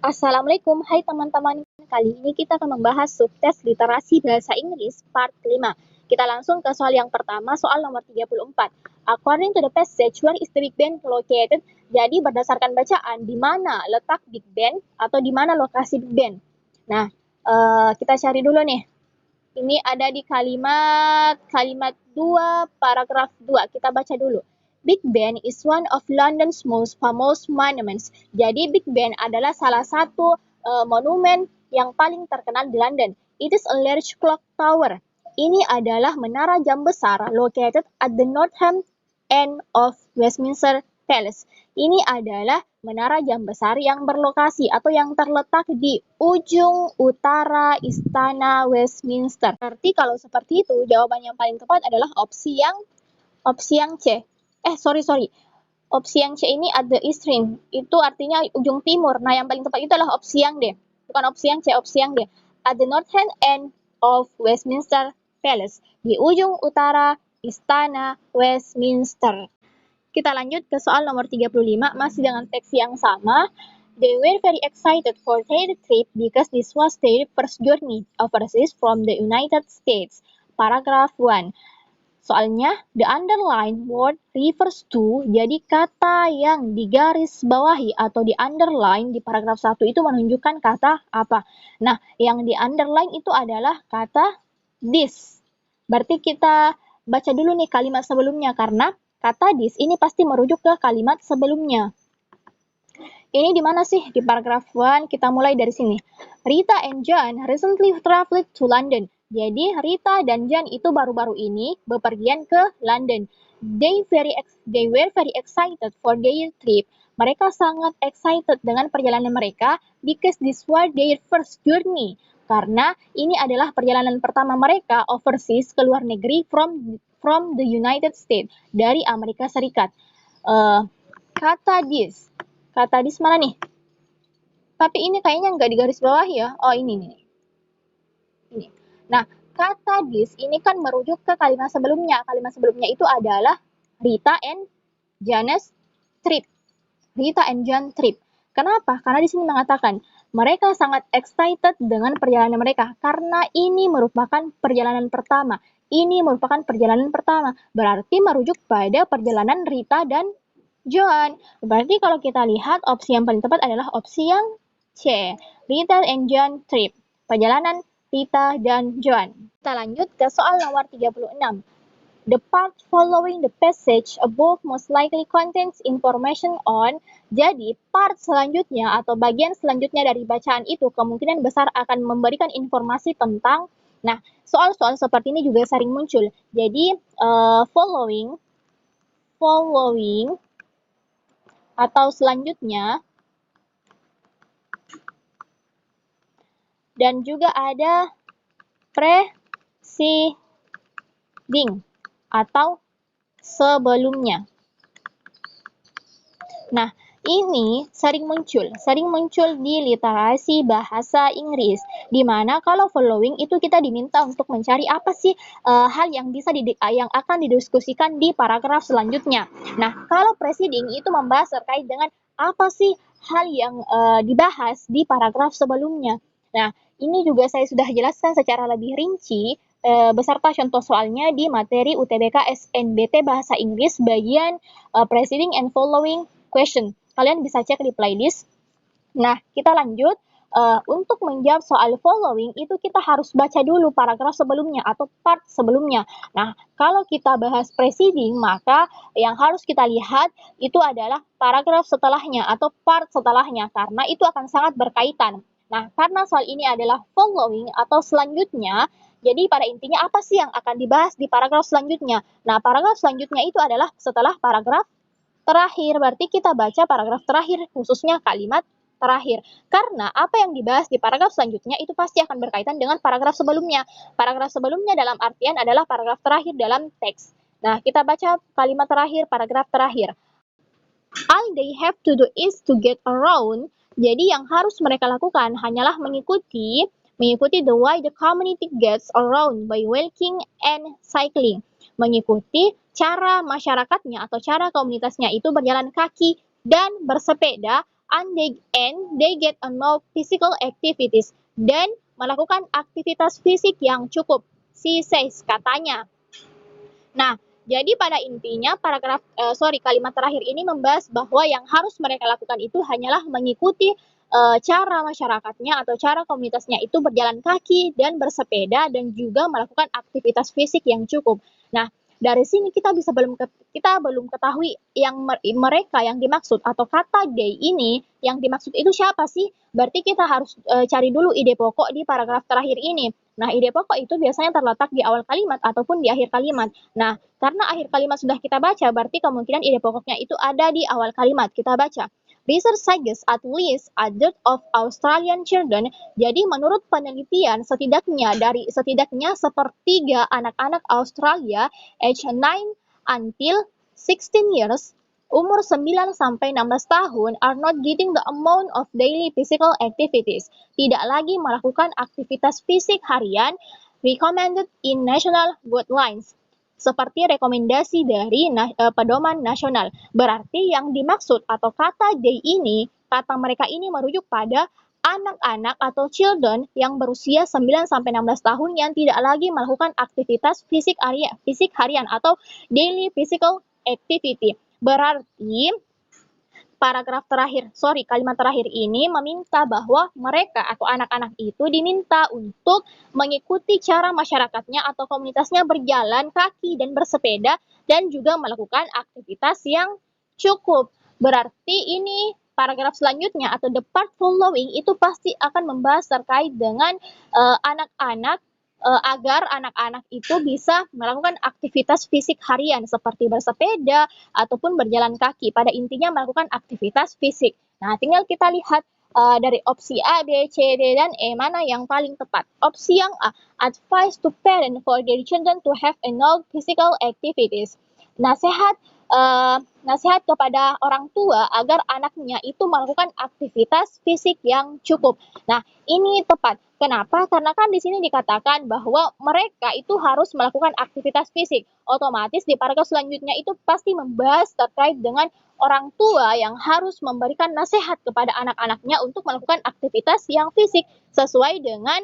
Assalamualaikum, hai teman-teman. Kali ini kita akan membahas subtes literasi bahasa Inggris part 5. Kita langsung ke soal yang pertama, soal nomor 34. According to the passage, where is the Big Ben located? Jadi berdasarkan bacaan, di mana letak Big Ben atau di mana lokasi Big Ben. Nah, kita cari dulu nih. Ini ada di kalimat 2, paragraf 2. Kita baca dulu. Big Ben is one of London's most famous monuments. Jadi Big Ben adalah salah satu monumen yang paling terkenal di London. It is a large clock tower. Ini adalah menara jam besar located at the northern end of Westminster Palace. Ini adalah menara jam besar yang berlokasi atau yang terletak di ujung utara Istana Westminster. Berarti kalau seperti itu, jawaban yang paling tepat adalah opsi yang C. Opsi yang C ini at the extreme, itu artinya ujung timur. Nah, yang paling tepat itu adalah opsi yang D. Bukan opsi yang C, opsi yang D. At the northern end of Westminster Palace, di ujung utara Istana Westminster. Kita lanjut ke soal nomor 35, masih dengan teks yang sama. They were very excited for their trip because this was their first journey overseas from the United States. Paragraph 1. Soalnya, the underlined word refers to, jadi kata yang digaris bawahi atau di underline di paragraf 1 itu menunjukkan kata apa? Nah, yang di underline itu adalah kata this. Berarti kita baca dulu nih kalimat sebelumnya, karena kata this ini pasti merujuk ke kalimat sebelumnya. Ini di mana sih? Di paragraf 1, kita mulai dari sini. Rita and John recently traveled to London. Jadi Rita dan John itu baru-baru ini bepergian ke London. They were very excited for their trip. Mereka sangat excited dengan perjalanan mereka because this was their first journey. Karena ini adalah perjalanan pertama mereka overseas ke luar negeri from the United States, dari Amerika Serikat. Kata this mana nih? Tapi ini kayaknya nggak digaris bawah ya. Oh, ini. Nah, kata this ini kan merujuk ke kalimat sebelumnya. Kalimat sebelumnya itu adalah Rita and John's trip. Rita and John trip. Kenapa? Karena di sini mengatakan mereka sangat excited dengan perjalanan mereka karena ini merupakan perjalanan pertama. Berarti merujuk pada perjalanan Rita dan John. Berarti kalau kita lihat opsi yang paling tepat adalah opsi yang C. Rita and John trip. Perjalanan Rita dan John. Kita lanjut ke soal nomor 36. The part following the passage above most likely contains information on. Jadi, part selanjutnya atau bagian selanjutnya dari bacaan itu kemungkinan besar akan memberikan informasi tentang. Nah, soal-soal seperti ini juga sering muncul. Jadi, following atau selanjutnya, dan juga ada preceding atau sebelumnya. Nah, ini sering muncul di literasi bahasa Inggris, di mana kalau following itu kita diminta untuk mencari apa sih hal yang yang akan didiskusikan di paragraf selanjutnya. Nah, kalau preceding itu membahas terkait dengan apa sih hal yang dibahas di paragraf sebelumnya. Nah, ini juga saya sudah jelaskan secara lebih rinci beserta contoh soalnya di materi UTBK SNBT Bahasa Inggris bagian preceding and following question. Kalian bisa cek di playlist. Nah, kita lanjut. Untuk menjawab soal following itu kita harus baca dulu paragraf sebelumnya atau part sebelumnya. Nah, kalau kita bahas preceding, maka yang harus kita lihat itu adalah paragraf setelahnya atau part setelahnya, karena itu akan sangat berkaitan. Nah, karena soal ini adalah following atau selanjutnya, jadi pada intinya apa sih yang akan dibahas di paragraf selanjutnya? Nah, paragraf selanjutnya itu adalah setelah paragraf terakhir. Berarti kita baca paragraf terakhir, khususnya kalimat terakhir. Karena apa yang dibahas di paragraf selanjutnya itu pasti akan berkaitan dengan paragraf sebelumnya. Paragraf sebelumnya dalam artian adalah paragraf terakhir dalam teks. Nah, kita baca kalimat terakhir, paragraf terakhir. All they have to do is to get around. Jadi yang harus mereka lakukan hanyalah mengikuti the way the community gets around by walking and cycling. Mengikuti cara masyarakatnya atau cara komunitasnya itu berjalan kaki dan bersepeda and they get on more physical activities dan melakukan aktivitas fisik yang cukup. She says, katanya. Nah, jadi pada intinya kalimat terakhir ini membahas bahwa yang harus mereka lakukan itu hanyalah mengikuti cara masyarakatnya atau cara komunitasnya itu berjalan kaki dan bersepeda dan juga melakukan aktivitas fisik yang cukup. Nah, dari sini kita belum ketahui yang mereka yang dimaksud atau kata they ini yang dimaksud itu siapa sih? Berarti kita harus cari dulu ide pokok di paragraf terakhir ini. Nah, ide pokok itu biasanya terletak di awal kalimat ataupun di akhir kalimat. Nah, karena akhir kalimat sudah kita baca, berarti kemungkinan ide pokoknya itu ada di awal kalimat. Kita baca. Research suggests at least a third of Australian children. Jadi menurut penelitian setidaknya sepertiga anak-anak Australia age 9 until 16 years umur 9 sampai 16 tahun are not getting the amount of daily physical activities. Tidak lagi melakukan aktivitas fisik harian recommended in national guidelines. Seperti rekomendasi dari pedoman nasional. Berarti yang dimaksud atau kata mereka ini merujuk pada anak-anak atau children yang berusia 9 sampai 16 tahun yang tidak lagi melakukan aktivitas fisik harian atau daily physical activity. Berarti kalimat terakhir ini meminta bahwa mereka atau anak-anak itu diminta untuk mengikuti cara masyarakatnya atau komunitasnya berjalan kaki dan bersepeda dan juga melakukan aktivitas yang cukup. Berarti ini paragraf selanjutnya atau the part following itu pasti akan membahas terkait dengan anak-anak agar anak-anak itu bisa melakukan aktivitas fisik harian seperti bersepeda ataupun berjalan kaki. Pada intinya melakukan aktivitas fisik. Nah, tinggal kita lihat dari opsi A, B, C, D, dan E mana yang paling tepat. Opsi yang A, advice to parents for their children to have enough physical activities. Nasihat kepada orang tua agar anaknya itu melakukan aktivitas fisik yang cukup. Nah, ini tepat. Kenapa? Karena kan di sini dikatakan bahwa mereka itu harus melakukan aktivitas fisik. Otomatis di paragraf selanjutnya itu pasti membahas terkait dengan orang tua yang harus memberikan nasihat kepada anak-anaknya untuk melakukan aktivitas yang fisik sesuai dengan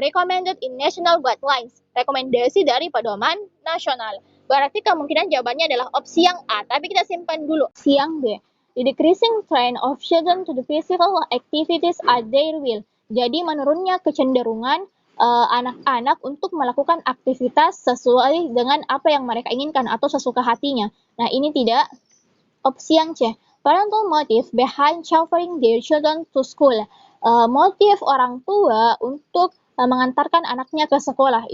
recommended in national guidelines. Rekomendasi dari pedoman nasional. Berarti kemungkinan jawabannya adalah opsi yang A, tapi kita simpan dulu. Opsi yang B. The decreasing trend of children to the physical activities at their will. Jadi menurunnya kecenderungan anak-anak untuk melakukan aktivitas sesuai dengan apa yang mereka inginkan atau sesuka hatinya. Nah, ini tidak. Opsi yang C. Parental motive behind chauffeuring their children to school. Motif orang tua untuk mengantarkan anaknya ke sekolah.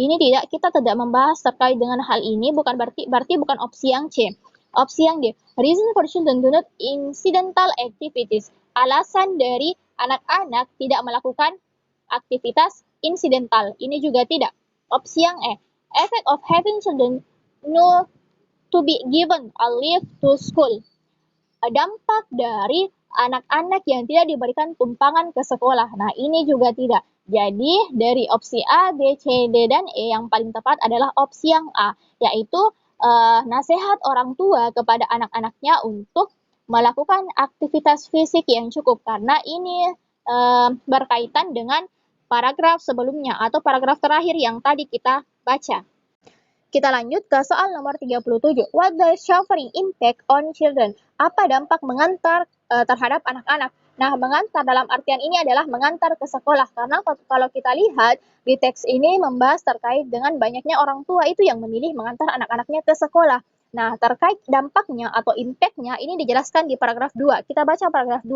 Kita tidak membahas terkait dengan hal ini, berarti bukan opsi yang C. Opsi yang D. Reason for children do not incidental activities. Alasan dari anak-anak tidak melakukan aktivitas incidental. Ini juga tidak. Opsi yang E. Effect of having children to be given a leave to school. Dampak dari anak-anak yang tidak diberikan tumpangan ke sekolah. Nah, ini juga tidak. Jadi, dari opsi A, B, C, D, dan E yang paling tepat adalah opsi yang A, yaitu nasihat orang tua kepada anak-anaknya untuk melakukan aktivitas fisik yang cukup. Karena ini berkaitan dengan paragraf sebelumnya atau paragraf terakhir yang tadi kita baca. Kita lanjut ke soal nomor 37. What does chauffeuring impact on children? Apa dampak mengantar terhadap anak-anak? Nah, mengantar dalam artian ini adalah mengantar ke sekolah. Karena kalau kita lihat di teks ini membahas terkait dengan banyaknya orang tua itu yang memilih mengantar anak-anaknya ke sekolah. Nah, terkait dampaknya atau impact-nya ini dijelaskan di paragraf 2. Kita baca paragraf 2.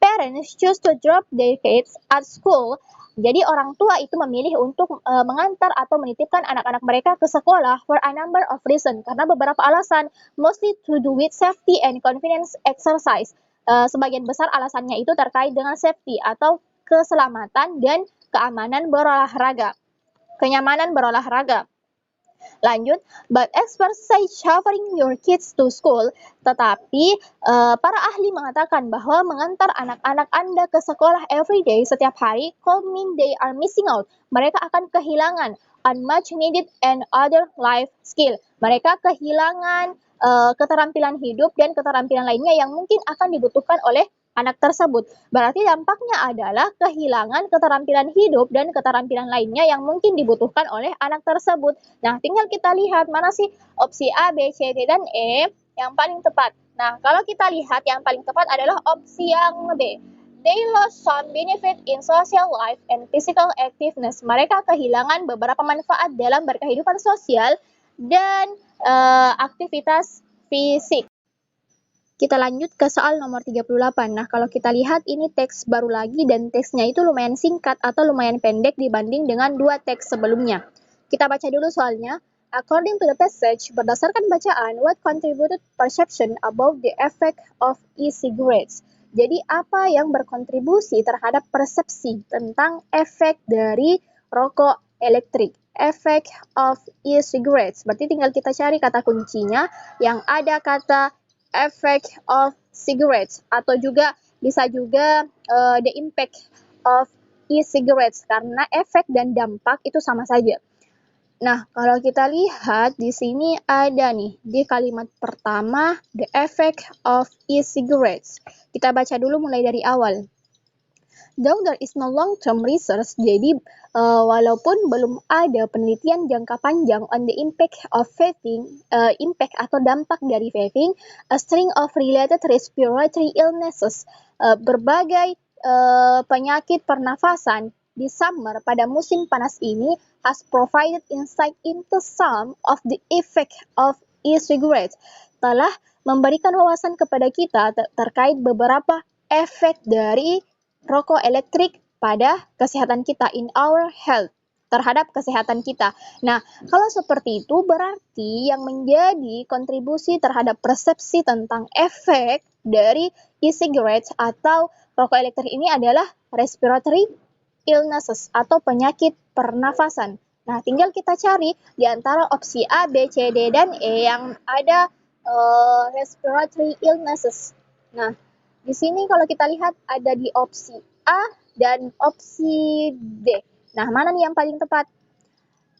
Parents choose to drop their kids at school. Jadi orang tua itu memilih untuk mengantar atau menitipkan anak-anak mereka ke sekolah for a number of reasons. Karena beberapa alasan, mostly to do with safety and convenience exercise. Sebagian besar alasannya itu terkait dengan safety atau keselamatan dan kenyamanan berolahraga. Lanjut, but experts say chauffeuring your kids to school. Tetapi para ahli mengatakan bahwa mengantar anak-anak Anda ke sekolah every day setiap hari could mean they are missing out. Mereka akan kehilangan on much needed and other life skill. Mereka kehilangan keterampilan hidup dan keterampilan lainnya yang mungkin akan dibutuhkan oleh anak tersebut. Berarti dampaknya adalah kehilangan keterampilan hidup dan keterampilan lainnya yang mungkin dibutuhkan oleh anak tersebut. Nah, tinggal kita lihat mana sih opsi A, B, C, D, dan E yang paling tepat. Nah, kalau kita lihat yang paling tepat adalah opsi yang B. They lost some benefit in social life and physical activeness. Mereka kehilangan beberapa manfaat dalam berkehidupan sosial dan aktivitas fisik. Kita lanjut ke soal nomor 38. Nah, kalau kita lihat ini teks baru lagi dan teksnya itu lumayan singkat atau lumayan pendek dibanding dengan dua teks sebelumnya. Kita baca dulu soalnya. According to the passage, berdasarkan bacaan, what contributed perception about the effect of e-cigarettes? Jadi, apa yang berkontribusi terhadap persepsi tentang efek dari rokok elektrik? Effect of e-cigarettes. Berarti tinggal kita cari kata kuncinya yang ada kata effect of cigarettes atau juga bisa juga the impact of e-cigarettes karena efek dan dampak itu sama saja. Nah, kalau kita lihat di sini ada nih di kalimat pertama the effect of e-cigarettes. Kita baca dulu mulai dari awal. Though there is no long-term research, jadi walaupun belum ada penelitian jangka panjang on the impact of vaping, impact atau dampak dari vaping, a string of related respiratory illnesses, berbagai penyakit pernafasan di summer pada musim panas ini has provided insight into some of the effect of e-cigarettes, telah memberikan wawasan kepada kita terkait beberapa efek dari rokok elektrik pada kesehatan kita, in our health, terhadap kesehatan kita. Nah, kalau seperti itu berarti yang menjadi kontribusi terhadap persepsi tentang efek dari e-cigarettes atau rokok elektrik ini adalah respiratory illnesses atau penyakit pernafasan. Nah, tinggal kita cari di antara opsi A, B, C, D, dan E yang ada respiratory illnesses. Nah, di sini kalau kita lihat ada di opsi A dan opsi D. Nah, mana nih yang paling tepat?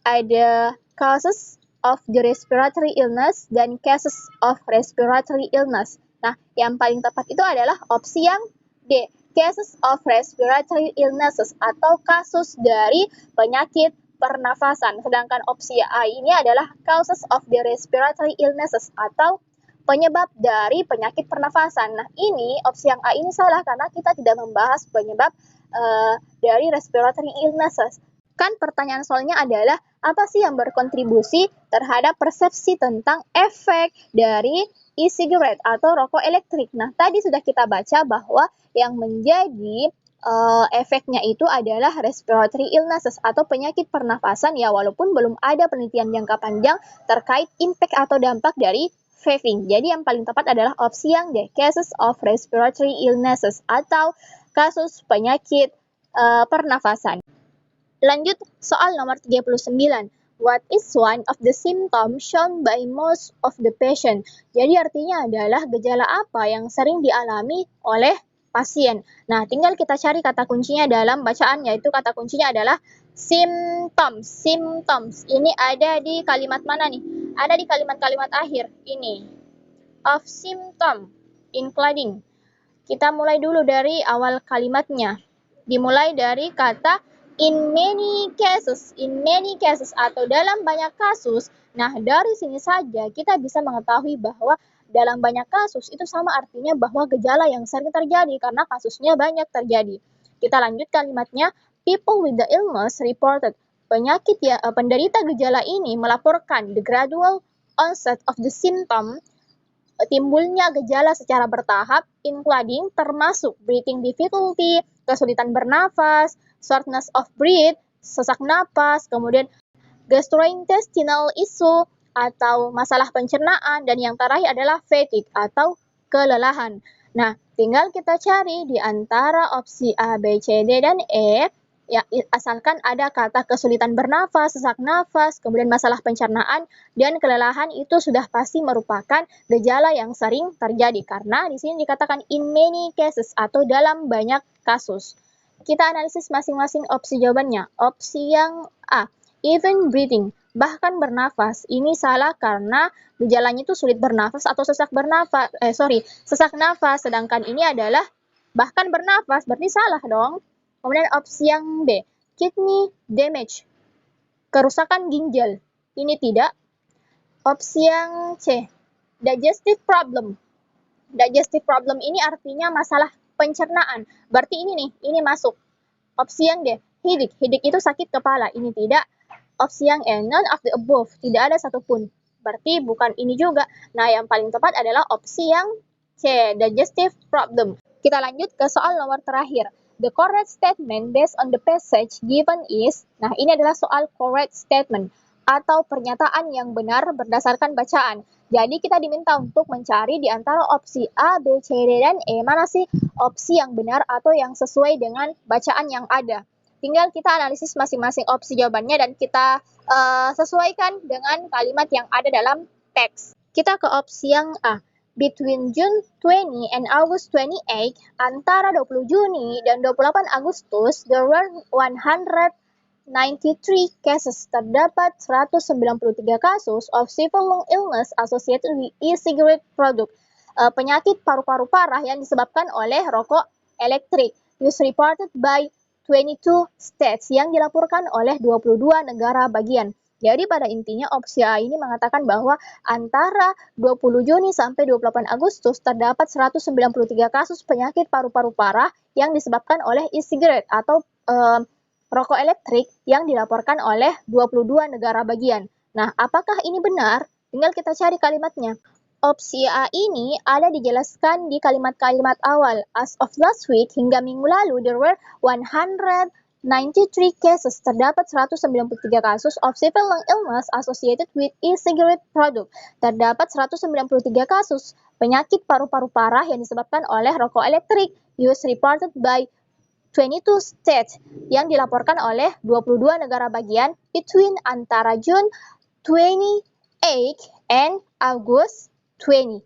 Ada causes of the respiratory illness dan cases of respiratory illness. Nah, yang paling tepat itu adalah opsi yang D, cases of respiratory illnesses atau kasus dari penyakit pernafasan. Sedangkan opsi A ini adalah causes of the respiratory illnesses atau penyebab dari penyakit pernafasan. Nah, ini opsi yang A ini salah karena kita tidak membahas penyebab dari respiratory illnesses. Kan pertanyaan soalnya adalah apa sih yang berkontribusi terhadap persepsi tentang efek dari e-cigarette atau rokok elektrik. Nah, tadi sudah kita baca bahwa yang menjadi efeknya itu adalah respiratory illnesses atau penyakit pernafasan ya walaupun belum ada penelitian jangka panjang terkait impact atau dampak dari vaping. Jadi yang paling tepat adalah opsi yang D, cases of respiratory illnesses atau kasus penyakit pernafasan. Lanjut soal nomor 39. What is one of the symptoms shown by most of the patient? Jadi artinya adalah gejala apa yang sering dialami oleh pasien. Nah, tinggal kita cari kata kuncinya dalam bacaan, yaitu kata kuncinya adalah symptoms. Symptoms. Ini ada di kalimat mana nih? Ada di kalimat-kalimat akhir ini. Of symptom, including. Kita mulai dulu dari awal kalimatnya. Dimulai dari kata in many cases atau dalam banyak kasus. Nah, dari sini saja kita bisa mengetahui bahwa dalam banyak kasus itu sama artinya bahwa gejala yang sering terjadi karena kasusnya banyak terjadi. Kita lanjut kalimatnya, people with the illness reported. Penderita gejala ini melaporkan the gradual onset of the symptom, timbulnya gejala secara bertahap, including termasuk breathing difficulty, kesulitan bernafas, shortness of breath, sesak napas, kemudian gastrointestinal issue atau masalah pencernaan, dan yang terakhir adalah fatigue atau kelelahan. Nah, tinggal kita cari di antara opsi A, B, C, D, dan E, ya, asalkan ada kata kesulitan bernafas, sesak nafas, kemudian masalah pencernaan, dan kelelahan itu sudah pasti merupakan gejala yang sering terjadi karena di sini dikatakan in many cases atau dalam banyak kasus. Kita analisis masing-masing opsi jawabannya. Opsi yang A, even breathing, bahkan bernafas. Ini salah karena gejalanya itu sulit bernafas atau sesak nafas, sedangkan ini adalah Bahkan bernafas, berarti salah dong. Kemudian opsi yang B, kidney damage, kerusakan ginjal. Ini tidak. Opsi yang C, digestive problem. Digestive problem ini artinya masalah pencernaan. Berarti ini nih, ini masuk. Opsi yang D, headache. Headache itu sakit kepala. Ini tidak. Opsi yang E, none of the above. Tidak ada satupun. Berarti bukan ini juga. Nah, yang paling tepat adalah opsi yang C, digestive problem. Kita lanjut ke soal nomor terakhir. The correct statement based on the passage given is, nah ini adalah soal correct statement atau pernyataan yang benar berdasarkan bacaan. Jadi kita diminta untuk mencari di antara opsi A, B, C, D, dan E mana sih opsi yang benar atau yang sesuai dengan bacaan yang ada. Tinggal kita analisis masing-masing opsi jawabannya dan kita sesuaikan dengan kalimat yang ada dalam teks. Kita ke opsi yang A. Between June 20 and August 28, antara 20 Juni dan 28 Agustus, there were 193 cases, terdapat 193 kasus of severe lung illness associated with e-cigarette product, penyakit paru-paru parah yang disebabkan oleh rokok elektrik, was reported by 22 states, yang dilaporkan oleh 22 negara bagian. Jadi pada intinya opsi A ini mengatakan bahwa antara 20 Juni sampai 28 Agustus terdapat 193 kasus penyakit paru-paru parah yang disebabkan oleh e-cigarette atau rokok elektrik yang dilaporkan oleh 22 negara bagian. Nah, apakah ini benar? Tinggal kita cari kalimatnya. Opsi A ini ada dijelaskan di kalimat-kalimat awal. As of last week, hingga minggu lalu, there were 193 cases, terdapat 193 kasus of severe lung illness associated with e-cigarette product. Terdapat 193 kasus penyakit paru-paru parah yang disebabkan oleh rokok elektrik. Was reported by 22 states, yang dilaporkan oleh 22 negara bagian between antara June 28 and August 20.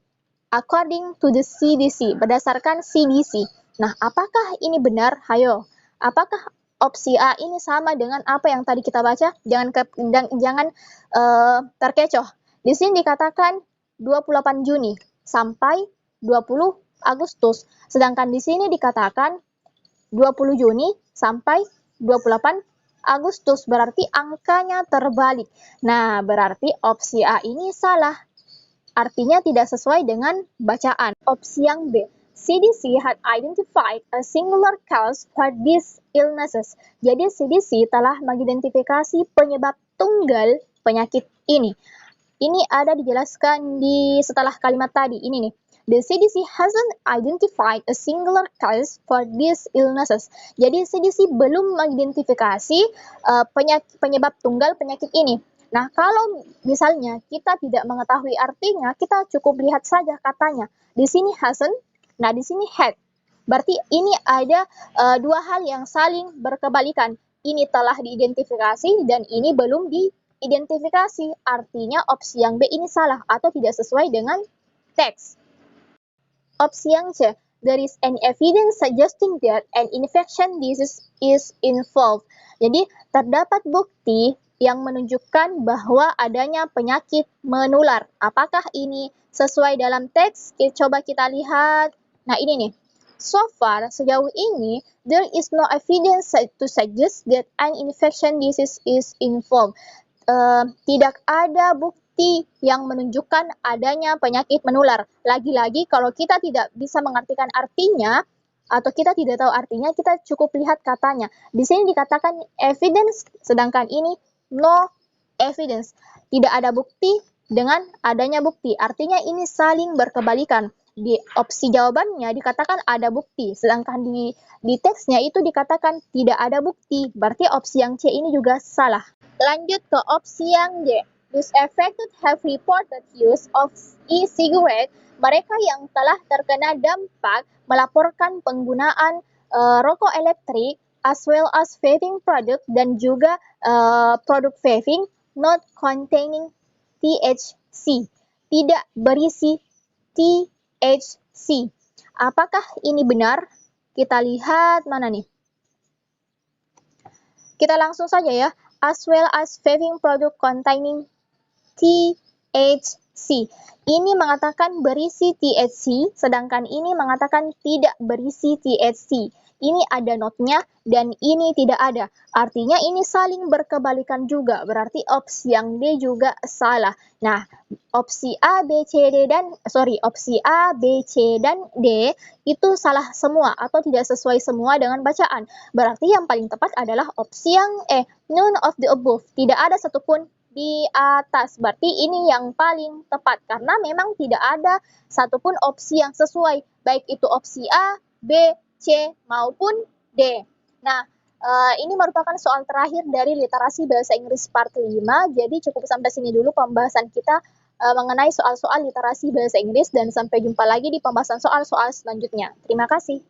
According to the CDC, berdasarkan CDC. Nah, apakah ini benar? Hayo. Apakah opsi A ini sama dengan apa yang tadi kita baca? Jangan terkecoh. Di sini dikatakan 28 Juni sampai 20 Agustus. Sedangkan di sini dikatakan 20 Juni sampai 28 Agustus. Berarti angkanya terbalik. Nah, berarti opsi A ini salah. Artinya tidak sesuai dengan bacaan. Opsi yang B, CDC had identified a singular cause for these illnesses. Jadi CDC telah mengidentifikasi penyebab tunggal penyakit ini. Ini ada dijelaskan di setelah kalimat tadi. Ini nih. The CDC hasn't identified a singular cause for these illnesses. Jadi CDC belum mengidentifikasi penyebab tunggal penyakit ini. Nah, kalau misalnya kita tidak mengetahui artinya, kita cukup lihat saja katanya. Di sini hasn't, nah di sini had. Berarti ini ada dua hal yang saling berkebalikan. Ini telah diidentifikasi dan ini belum diidentifikasi. Artinya opsi yang B ini salah atau tidak sesuai dengan teks. Opsi yang C, there is an evidence suggesting that an infection disease is involved. Jadi terdapat bukti yang menunjukkan bahwa adanya penyakit menular. Apakah ini sesuai dalam teks? Coba kita lihat. Nah, ini nih. So far, sejauh ini, there is no evidence to suggest that an infection disease is involved. Tidak ada bukti yang menunjukkan adanya penyakit menular. Lagi-lagi, kalau kita tidak bisa mengartikan artinya, atau kita tidak tahu artinya, kita cukup lihat katanya. Di sini dikatakan evidence, sedangkan ini no evidence. Tidak ada bukti dengan adanya bukti. Artinya ini saling berkebalikan. Di opsi jawabannya dikatakan ada bukti, sedangkan di teksnya itu dikatakan tidak ada bukti. Berarti opsi yang C ini juga salah. Lanjut ke opsi yang D. Those affected have reported use of e-cigarette. Mereka yang telah terkena dampak melaporkan penggunaan rokok elektrik as well as vaping product dan juga produk vaping not containing THC, tidak berisi THC. Apakah ini benar? Kita lihat mana nih? Kita langsung saja ya. As well as vaping product containing THC. C. Ini mengatakan berisi THC, sedangkan ini mengatakan tidak berisi THC. Ini ada notnya dan ini tidak ada. Artinya ini saling berkebalikan juga. Berarti opsi yang D juga salah. Nah, opsi A, B, C, dan D itu salah semua atau tidak sesuai semua dengan bacaan. Berarti yang paling tepat adalah opsi yang E, none of the above. Tidak ada satupun di atas. Berarti ini yang paling tepat karena memang tidak ada satupun opsi yang sesuai. Baik itu opsi A, B, C maupun D. Nah, ini merupakan soal terakhir dari literasi bahasa Inggris part 5. Jadi cukup sampai sini dulu pembahasan kita mengenai soal-soal literasi bahasa Inggris dan sampai jumpa lagi di pembahasan soal-soal selanjutnya. Terima kasih.